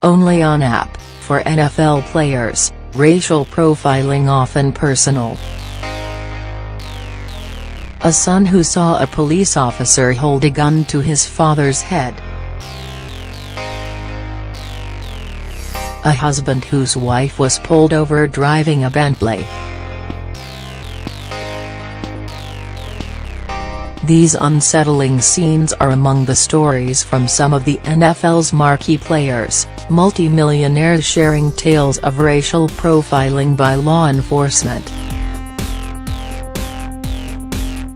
Only on app, for NFL players, racial profiling often personal. A son who saw a police officer hold a gun to his father's head. A husband whose wife was pulled over driving a Bentley. These unsettling scenes are among the stories from some of the NFL's marquee players, multi-millionaires sharing tales of racial profiling by law enforcement.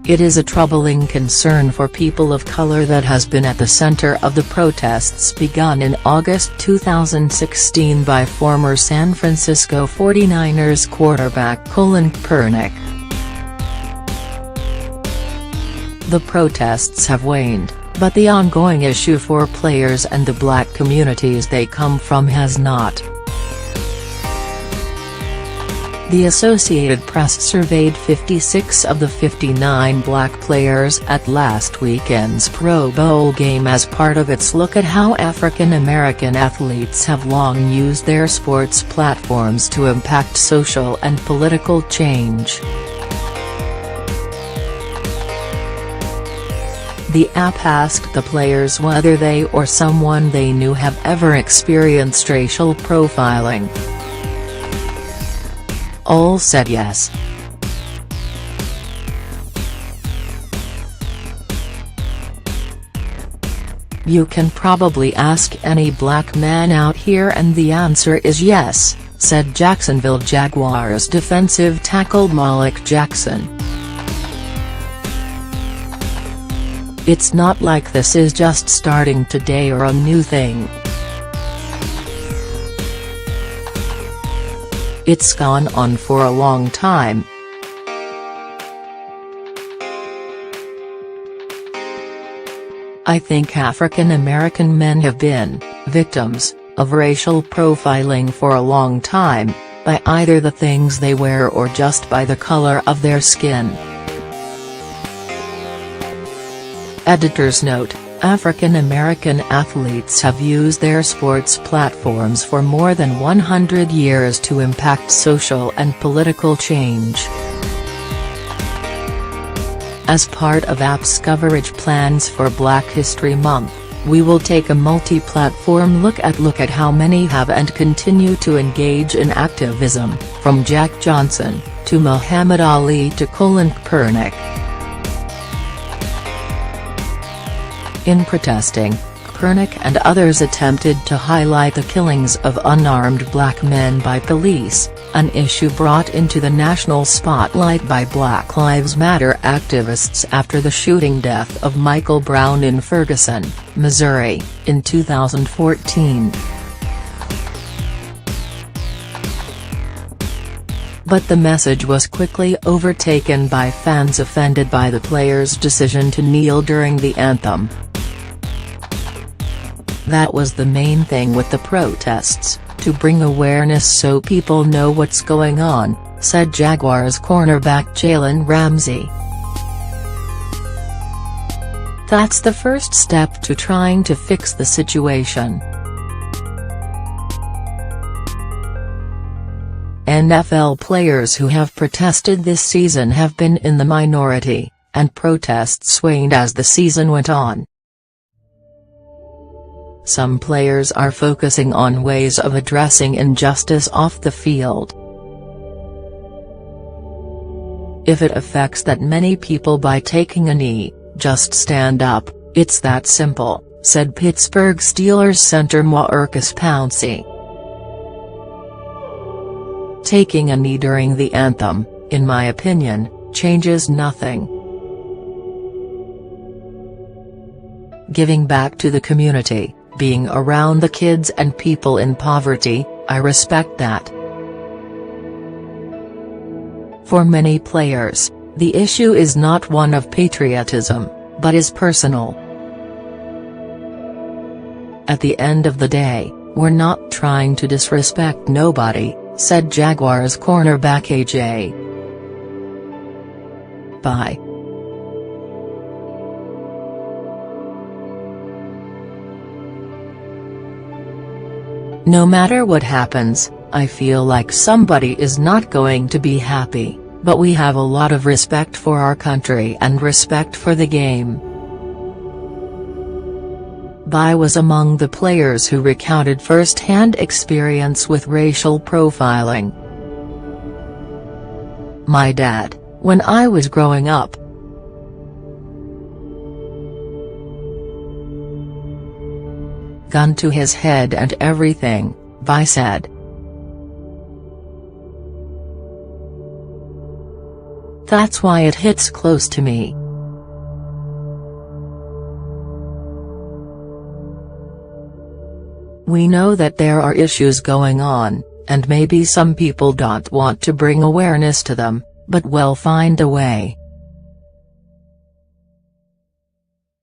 It is a troubling concern for people of color that has been at the center of the protests begun in August 2016 by former San Francisco 49ers quarterback Colin Kaepernick. The protests have waned, but the ongoing issue for players and the black communities they come from has not. The Associated Press surveyed 56 of the 59 black players at last weekend's Pro Bowl game as part of its look at how African American athletes have long used their sports platforms to impact social and political change. The app asked the players whether they or someone they knew have ever experienced racial profiling. All said yes. "You can probably ask any black man out here and the answer is yes," said Jacksonville Jaguars defensive tackle Malik Jackson. "It's not like this is just starting today or a new thing. It's gone on for a long time. I think African American men have been victims of racial profiling for a long time, by either the things they wear or just by the color of their skin." Editor's note: African American athletes have used their sports platforms for more than 100 years to impact social and political change. As part of AP's coverage plans for Black History Month, we will take a multi-platform look at how many have and continue to engage in activism, from Jack Johnson, to Muhammad Ali to Colin Kaepernick. In protesting, Kaepernick and others attempted to highlight the killings of unarmed black men by police, an issue brought into the national spotlight by Black Lives Matter activists after the shooting death of Michael Brown in Ferguson, Missouri, in 2014. But the message was quickly overtaken by fans offended by the players' decision to kneel during the anthem. "That was the main thing with the protests, to bring awareness so people know what's going on," said Jaguars cornerback Jalen Ramsey. "That's the first step to trying to fix the situation." NFL players who have protested this season have been in the minority, and protests waned as the season went on. Some players are focusing on ways of addressing injustice off the field. "If it affects that many people by taking a knee, just stand up, it's that simple," said Pittsburgh Steelers center Maurkice Pouncey. "Taking a knee during the anthem, in my opinion, changes nothing. Giving back to the community, being around the kids and people in poverty, I respect that." For many players, the issue is not one of patriotism, but is personal. "At the end of the day, we're not trying to disrespect nobody," said Jaguars cornerback A.J. Bye. No matter what happens, I feel like somebody is not going to be happy, but we have a lot of respect for our country and respect for the game." Bai was among the players who recounted first-hand experience with racial profiling. "My dad, when I was growing up, gun to his head and everything," Bai said. "That's why it hits close to me. We know that there are issues going on, and maybe some people don't want to bring awareness to them, but we'll find a way."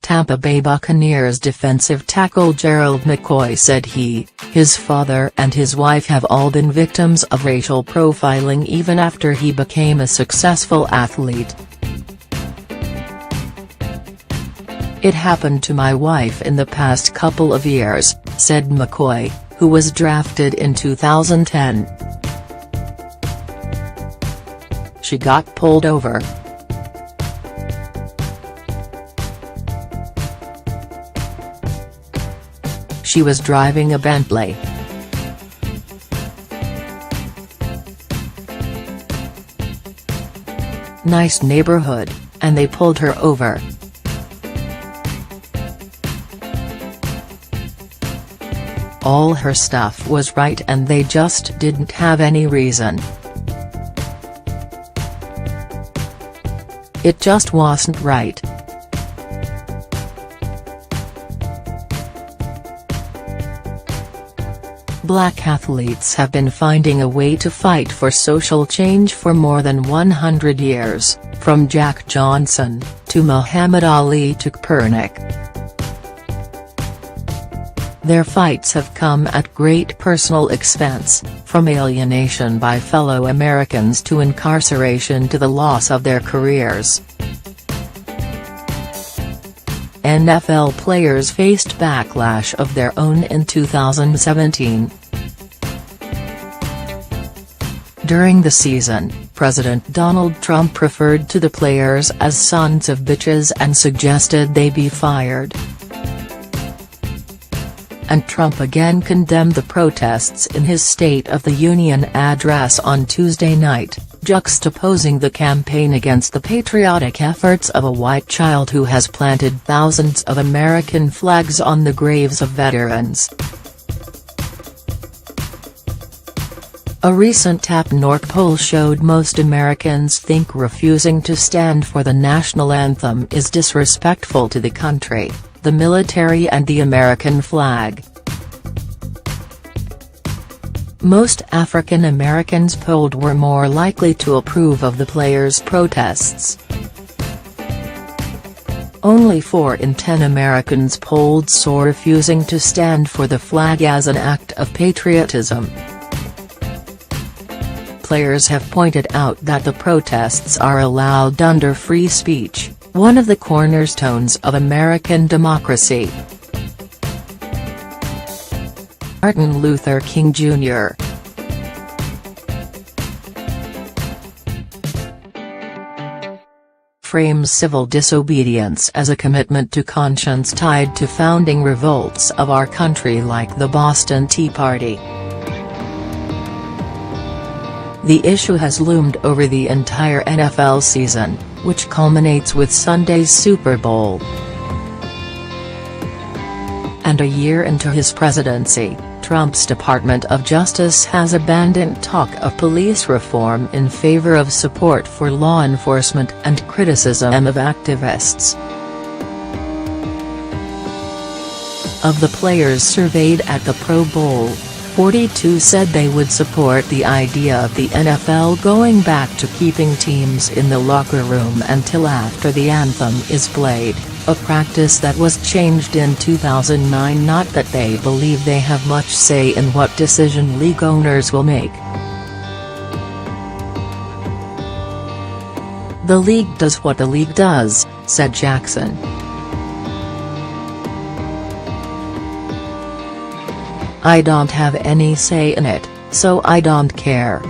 Tampa Bay Buccaneers defensive tackle Gerald McCoy said his father and his wife have all been victims of racial profiling even after he became a successful athlete. "It happened to my wife in the past couple of years," said McCoy, who was drafted in 2010. "She got pulled over. She was driving a Bentley. Nice neighborhood, and they pulled her over. All her stuff was right and they just didn't have any reason. It just wasn't right." Black athletes have been finding a way to fight for social change for more than 100 years, from Jack Johnson, to Muhammad Ali to Kaepernick. Their fights have come at great personal expense, from alienation by fellow Americans to incarceration to the loss of their careers. NFL players faced backlash of their own in 2017. During the season, President Donald Trump referred to the players as sons of bitches and suggested they be fired. And Trump again condemned the protests in his State of the Union address on Tuesday night, juxtaposing the campaign against the patriotic efforts of a white child who has planted thousands of American flags on the graves of veterans. A recent TAP-NORC poll showed most Americans think refusing to stand for the national anthem is disrespectful to the country, the military and the American flag. Most African Americans polled were more likely to approve of the players' protests. Only 4 in 10 Americans polled saw refusing to stand for the flag as an act of patriotism. Players have pointed out that the protests are allowed under free speech, one of the cornerstones of American democracy. Martin Luther King Jr. frames civil disobedience as a commitment to conscience tied to founding revolts of our country like the Boston Tea Party. The issue has loomed over the entire NFL season, which culminates with Sunday's Super Bowl. And a year into his presidency, Trump's Department of Justice has abandoned talk of police reform in favor of support for law enforcement and criticism of activists. Of the players surveyed at the Pro Bowl, 42 said they would support the idea of the NFL going back to keeping teams in the locker room until after the anthem is played, a practice that was changed in 2009. Not that they believe they have much say in what decision league owners will make. The league does what the league does, said Jackson. I don't have any say in it, so I don't care.